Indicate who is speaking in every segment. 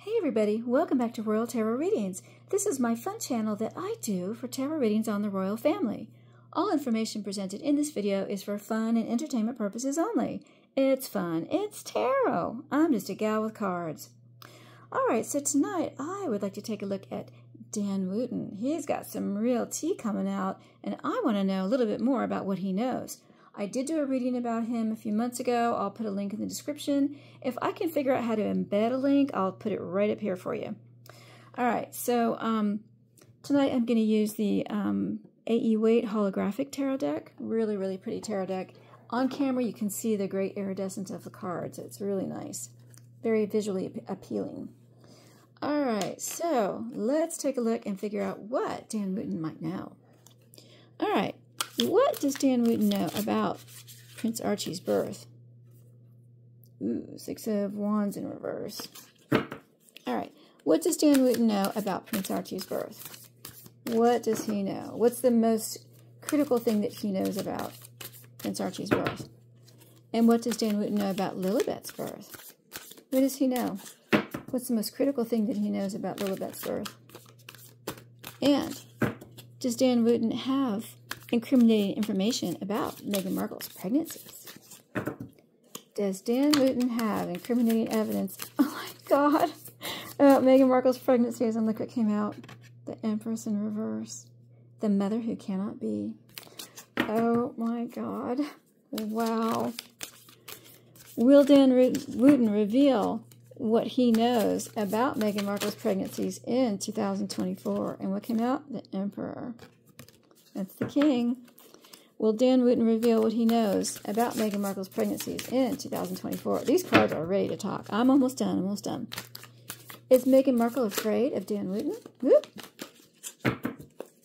Speaker 1: Hey everybody, welcome back to Royal Tarot Readings. This is my fun channel that I do for tarot readings on the royal family. All information presented in this video is for fun and entertainment purposes only. It's fun, it's tarot. I'm just a gal with cards. Alright, so tonight I would like to take a look at Dan Wootten. He's got some real tea coming out, and I want to know a little bit more about what he knows. I did do a reading about him a few months ago. I'll put a link in the description. If I can figure out how to embed a link, I'll put it right up here for you. All right, so tonight I'm going to use the A.E. Waite holographic tarot deck. Really, really pretty tarot deck. On camera, you can see the great iridescence of the cards. It's really nice. Very visually appealing. All right, so let's take a look and figure out what Dan Wootten might know. All right. What does Dan Wootten know about Prince Archie's birth? Ooh, Six of Wands in reverse. All right. What does Dan Wootten know about Prince Archie's birth? What does he know? What's the most critical thing that he knows about Prince Archie's birth? And what does Dan Wootten know about Lilibet's birth? What does he know? What's the most critical thing that he knows about Lilibet's birth? And does Dan Wootten have incriminating information about Meghan Markle's pregnancies? Does Dan Wootten have incriminating evidence, oh my god, about Meghan Markle's pregnancies? And look what came out. The Empress in reverse. The mother who cannot be. Oh my god. Wow. Will Dan Wootten reveal what he knows about Meghan Markle's pregnancies in 2024? And what came out? The Emperor. That's the king. Will Dan Wootten reveal what he knows about Meghan Markle's pregnancies in 2024? These cards are ready to talk. I'm almost done. Almost done. Is Meghan Markle afraid of Dan Wootten? Whoop.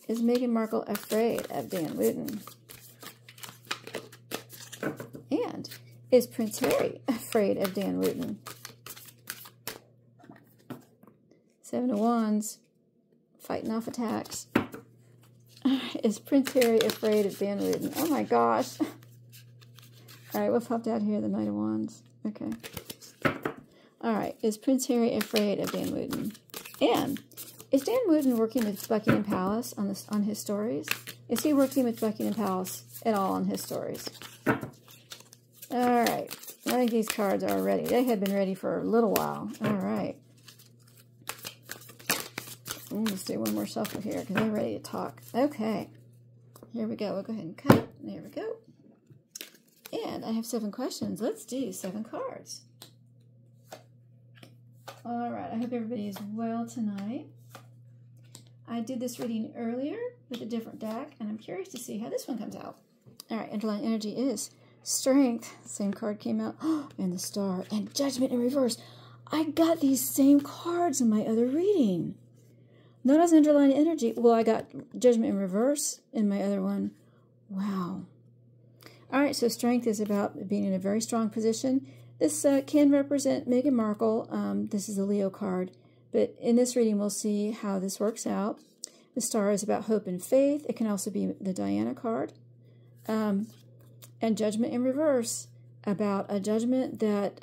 Speaker 1: Is Meghan Markle afraid of Dan Wootten? And is Prince Harry afraid of Dan Wootten? Seven of Wands. Fighting off attacks. Is Prince Harry afraid of Dan Wootten? Oh my gosh. All right, what popped out here? The Knight of Wands. Okay. All right, is Prince Harry afraid of Dan Wootten? And is Dan Wootten working with Buckingham Palace on his stories? Is he working with Buckingham Palace at all on his stories? All right. I think these cards are ready. They have been ready for a little while. All right. Let's do one more shuffle here because they're ready to talk. Okay. Here we go. We'll go ahead and cut. There we go. And I have 7 questions. Let's do 7 cards. All right. I hope everybody is well tonight. I did this reading earlier with a different deck, and I'm curious to see how this one comes out. All right. Underlying energy is Strength. Same card came out. And the Star. And Judgment in reverse. I got these same cards in my other reading. Not as underlying energy. Well, I got Judgment in reverse in my other one. Wow. All right, so Strength is about being in a very strong position. This can represent Meghan Markle. This is a Leo card. But in this reading, we'll see how this works out. The Star is about hope and faith. It can also be the Diana card. And Judgment in reverse, about a judgment that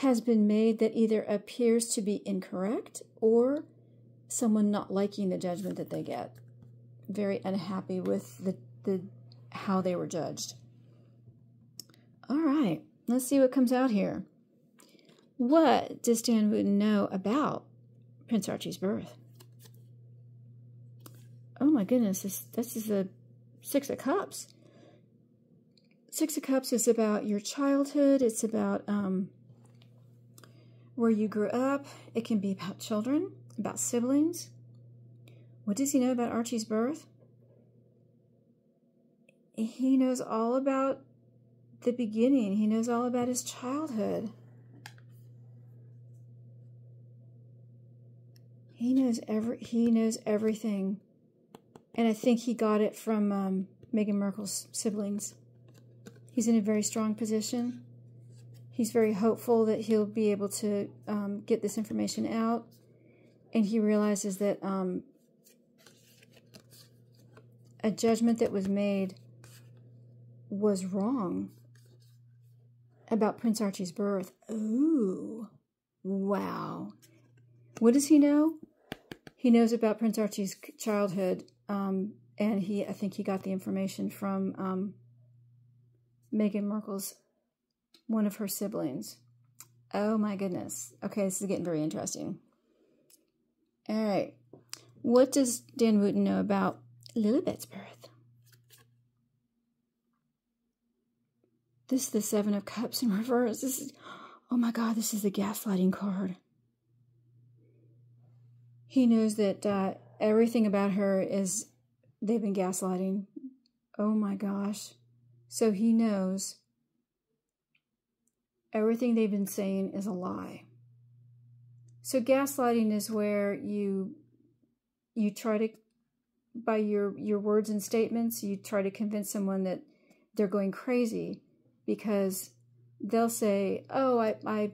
Speaker 1: has been made that either appears to be incorrect or someone not liking the judgment that they get. Very unhappy with the how they were judged. All right, let's see what comes out here. What does Dan Wootten know about Prince Archie's birth? Oh my goodness, this is the 6 of Cups. 6 of Cups is about your childhood. It's about where you grew up. It can be about children, about siblings. What does he know about Archie's birth? He knows all about the beginning. He knows all about his childhood. He knows everything. And I think he got it from Meghan Markle's siblings. He's in a very strong position. He's very hopeful that he'll be able to get this information out. And he realizes that a judgment that was made was wrong about Prince Archie's birth. Ooh, Wow. What does he know? He knows about Prince Archie's childhood, and I think he got the information from Meghan Markle's, one of her siblings. Oh my goodness. Okay, this is getting very interesting. All right. What does Dan Wootten know about Lilibet's birth? This is the Seven of Cups in reverse. This is, oh my God, this is the gaslighting card. He knows that everything about her is, they've been gaslighting. Oh my gosh. So he knows everything they've been saying is a lie. So gaslighting is where you try to, by your words and statements, you try to convince someone that they're going crazy, because they'll say, oh, I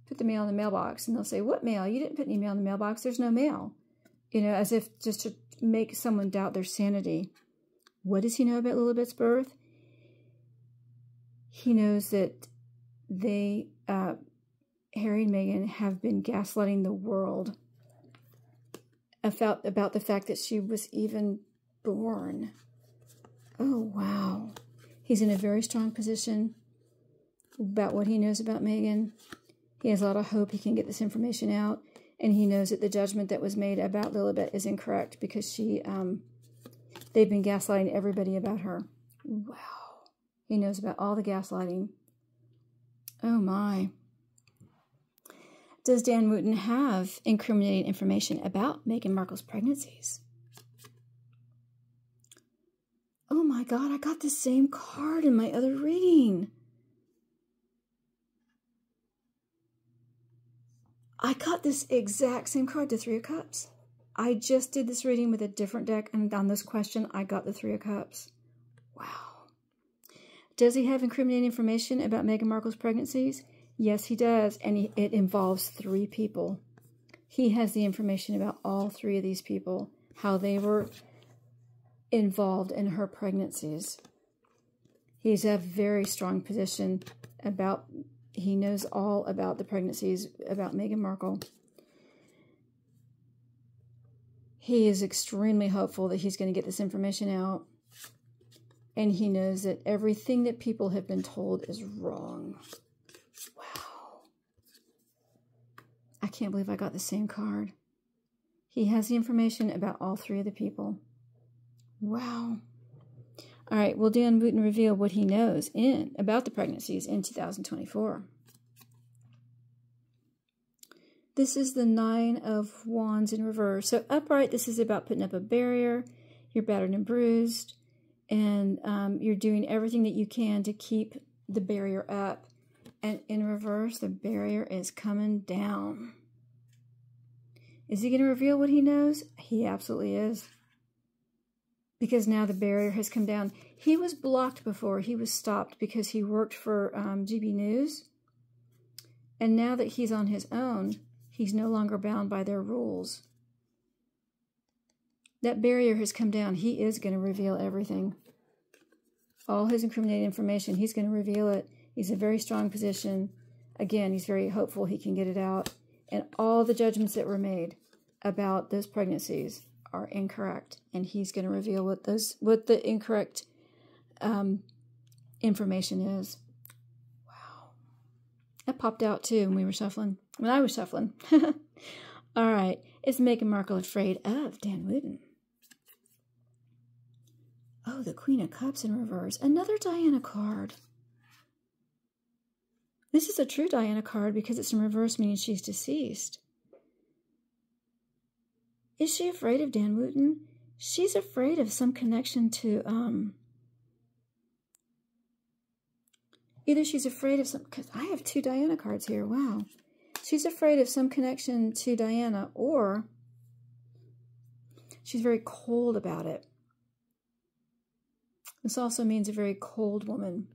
Speaker 1: put the mail in the mailbox. And they'll say, what mail? You didn't put any mail in the mailbox. There's no mail. As if just to make someone doubt their sanity. What does he know about Lilibet's birth? He knows that they, Harry and Meghan, have been gaslighting the world about the fact that she was even born. Oh, wow. He's in a very strong position about what he knows about Meghan. He has a lot of hope he can get this information out. And he knows that the judgment that was made about Lilibet is incorrect, because they've been gaslighting everybody about her. Wow. He knows about all the gaslighting. Oh my. Does Dan Wootten have incriminating information about Meghan Markle's pregnancies? Oh my God, I got the same card in my other reading. I got this exact same card, the Three of Cups. I just did this reading with a different deck, and on this question, I got the Three of Cups. Wow. Does he have incriminating information about Meghan Markle's pregnancies? Yes, he does, and it involves 3 people. He has the information about all 3 of these people, how they were involved in her pregnancies. He's a very strong position about, he knows all about the pregnancies, about Meghan Markle. He is extremely hopeful that he's going to get this information out. And he knows that everything that people have been told is wrong. Wow. I can't believe I got the same card. He has the information about all 3 of the people. Wow. All right, will Dan Wootten reveal what he knows about the pregnancies in 2024? This is the 9 of Wands in reverse. So upright, this is about putting up a barrier. You're battered and bruised, and you're doing everything that you can to keep the barrier up. And in reverse, the barrier is coming down. Is he going to reveal what he knows? He absolutely is. Because now the barrier has come down. He was blocked before. He was stopped because he worked for GB News. And now that he's on his own, he's no longer bound by their rules. That barrier has come down. He is going to reveal everything. All his incriminating information, he's going to reveal it. He's in a very strong position. Again, he's very hopeful he can get it out. And all the judgments that were made about those pregnancies are incorrect, and he's going to reveal what the incorrect information is. Wow. That popped out too when we were shuffling. When I was shuffling. All right. Is Meghan Markle afraid of Dan Wootten? Oh, the Queen of Cups in reverse. Another Diana card. This is a true Diana card because it's in reverse, meaning she's deceased. Is she afraid of Dan Wootten? She's afraid of some connection to, either she's afraid of some, because I have 2 Diana cards here, wow. She's afraid of some connection to Diana, or she's very cold about it. This also means a very cold woman.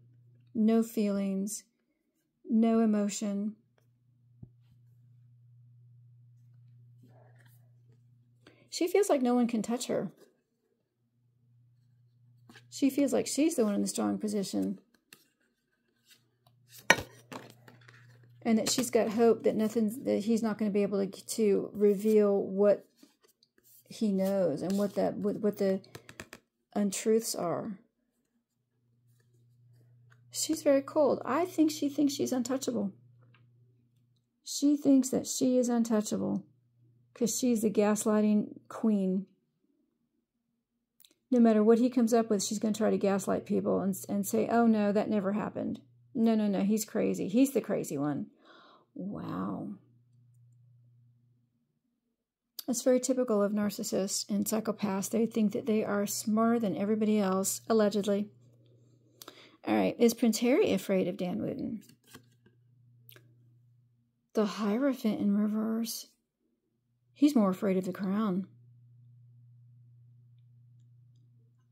Speaker 1: No feelings, no emotion. She feels like no one can touch her. She feels like she's the one in the strong position. And that she's got hope that that he's not going to be able to reveal what he knows and what the untruths are. She's very cold. I think she thinks she's untouchable. She thinks that she is untouchable because she's the gaslighting queen. No matter what he comes up with, she's going to try to gaslight people and say, oh, no, that never happened. No, no, no, he's crazy. He's the crazy one. Wow. It's very typical of narcissists and psychopaths. They think that they are smarter than everybody else, allegedly. All right, is Prince Harry afraid of Dan Wootten? The Hierophant in reverse. He's more afraid of the crown.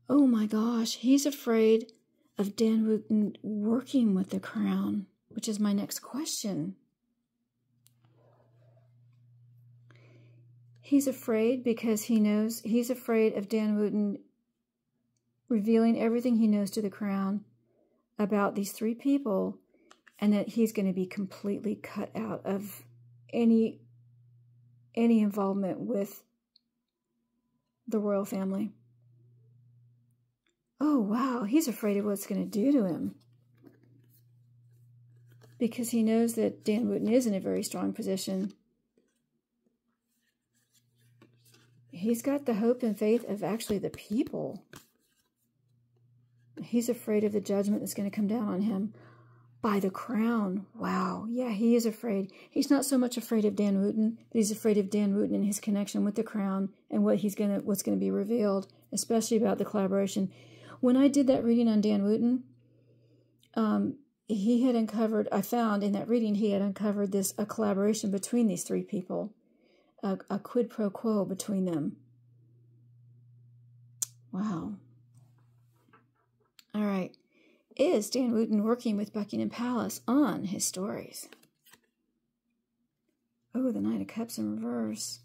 Speaker 1: Oh my gosh, he's afraid of Dan Wootten working with the crown, which is my next question. He's afraid because he's afraid of Dan Wootten revealing everything he knows to the crown about these three people, and that he's going to be completely cut out of any involvement with the royal family. Oh, wow, he's afraid of what it's going to do to him. Because he knows that Dan Wootten is in a very strong position. He's got the hope and faith of actually the people. He's afraid of the judgment that's going to come down on him by the crown. Wow, yeah, he is afraid. He's not so much afraid of Dan Wootten, but he's afraid of Dan Wootten and his connection with the crown and what's going to be revealed, especially about the collaboration. When I did that reading on Dan Wootten, he had uncovered, I found in that reading, he had uncovered a collaboration between these three people, a quid pro quo between them. Wow. All right. Is Dan Wootten working with Buckingham Palace on his stories? Oh, the Knight of Cups in reverse.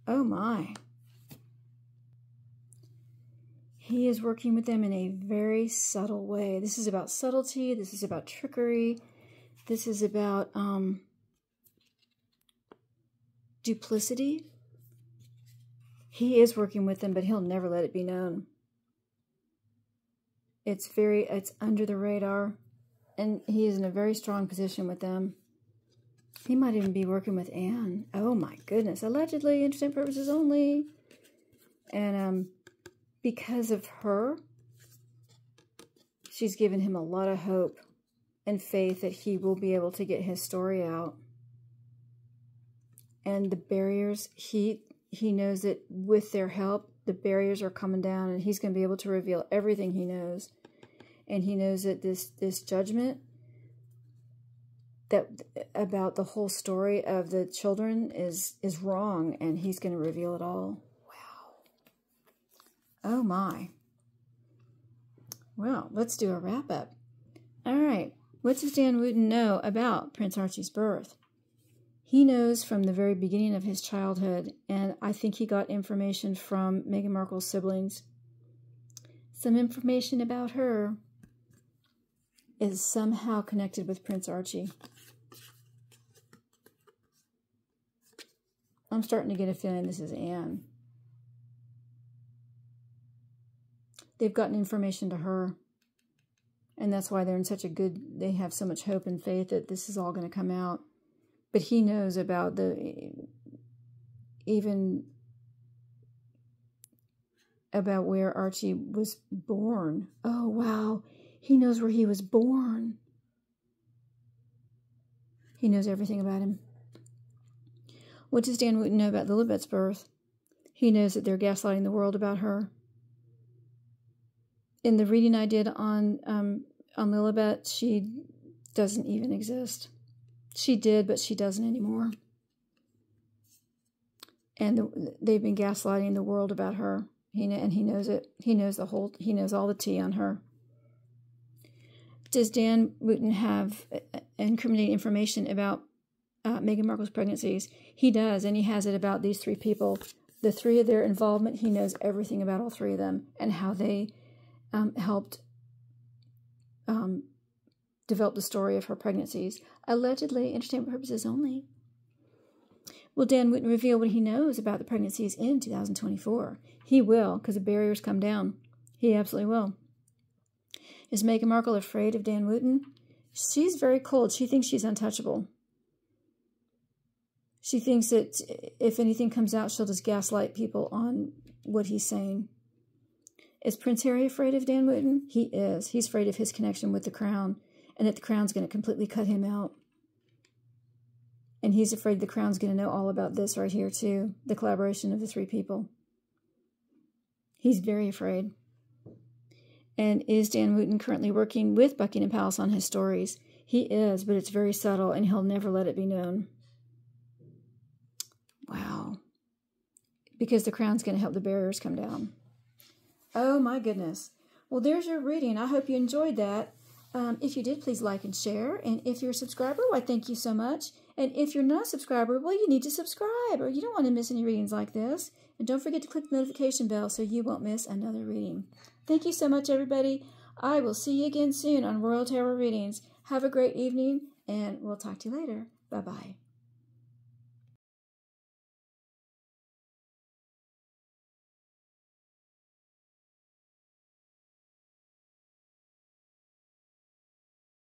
Speaker 1: Oh my. He is working with them in a very subtle way. This is about subtlety. This is about trickery. This is about duplicity. He is working with them, but he'll never let it be known. It's under the radar, and he is in a very strong position with them. He might even be working with Anne. Oh my goodness. Allegedly, entertainment purposes only. And because of her, she's given him a lot of hope and faith that he will be able to get his story out. And the barriers, he knows that with their help, the barriers are coming down, and he's going to be able to reveal everything he knows. And he knows that this judgment about the whole story of the children is wrong, and he's going to reveal it all. Oh my. Well, let's do a wrap-up. All right. What does Dan Wootten know about Prince Archie's birth? He knows from the very beginning of his childhood, and I think he got information from Meghan Markle's siblings. Some information about her is somehow connected with Prince Archie. I'm starting to get a feeling this is Anne. They've gotten information to her, and that's why they're in such a good, they have so much hope and faith that this is all going to come out. But he knows about even about where Archie was born. Oh, wow. He knows where he was born. He knows everything about him. What does Dan Wootten know about Lilibet's birth? He knows that they're gaslighting the world about her. In the reading I did on Lilibet, she doesn't even exist. She did, but she doesn't anymore. And they've been gaslighting the world about her. And he knows it. He knows he knows all the tea on her. Does Dan Wootten have incriminating information about Meghan Markle's pregnancies? He does, and he has it about these three people. The three of their involvement, he knows everything about all three of them and how they helped develop the story of her pregnancies. Allegedly, entertainment purposes only. Will Dan Wootten reveal what he knows about the pregnancies in 2024? He will, because the barriers come down. He absolutely will. Is Meghan Markle afraid of Dan Wootten? She's very cold. She thinks she's untouchable. She thinks that if anything comes out, she'll just gaslight people on what he's saying. Is Prince Harry afraid of Dan Wootten? He is. He's afraid of his connection with the crown and that the crown's going to completely cut him out. And he's afraid the crown's going to know all about this right here too, the collaboration of the three people. He's very afraid. And is Dan Wootten currently working with Buckingham Palace on his stories? He is, but it's very subtle and he'll never let it be known. Wow. Because the crown's going to help the barriers come down. Oh my goodness. Well, there's your reading. I hope you enjoyed that. If you did, please like and share. And if you're a subscriber, why, thank you so much. And if you're not a subscriber, well, you need to subscribe or you don't want to miss any readings like this. And don't forget to click the notification bell so you won't miss another reading. Thank you so much, everybody. I will see you again soon on Royal Tarot Readings. Have a great evening, and we'll talk to you later. Bye-bye.